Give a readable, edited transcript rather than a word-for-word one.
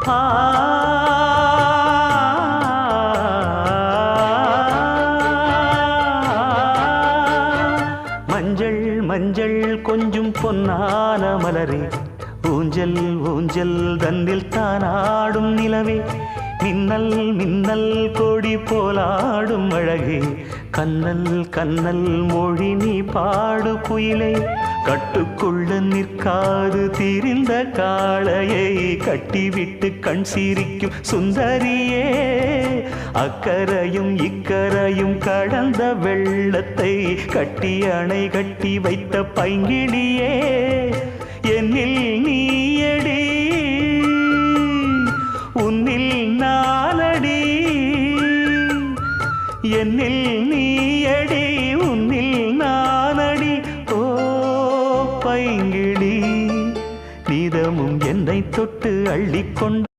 ஆ மஞ்சள் மஞ்சள் கொஞ்சம் பொன்னான மலரே, ஊஞ்சல் ஊஞ்சல் தன்னில் தானாடும் நிலவே, மின்னல் மின்னல் கொடி போலாடும் அழகே, கண்ணல் கண்ணல் மொழி நீ பாடு குயிலே, கட்டுக்குள்ள நிற்காது திரிந்த காளையை கட்டிவிட்டு கண் சிரிக்கும் சுந்தரியே, அக்கரையும் இக்கரையும் கடந்த வெள்ளத்தை கட்டி அணை கட்டி வைத்த பைங்கிளியே, என்னில் நீயடி உன்னில் நானடி, என்னில் நீயடி உன்னில் நானடி. ஓ பைங்கிளி, நீதமும் என்னை தொட்டு அள்ளிக்கொண்டு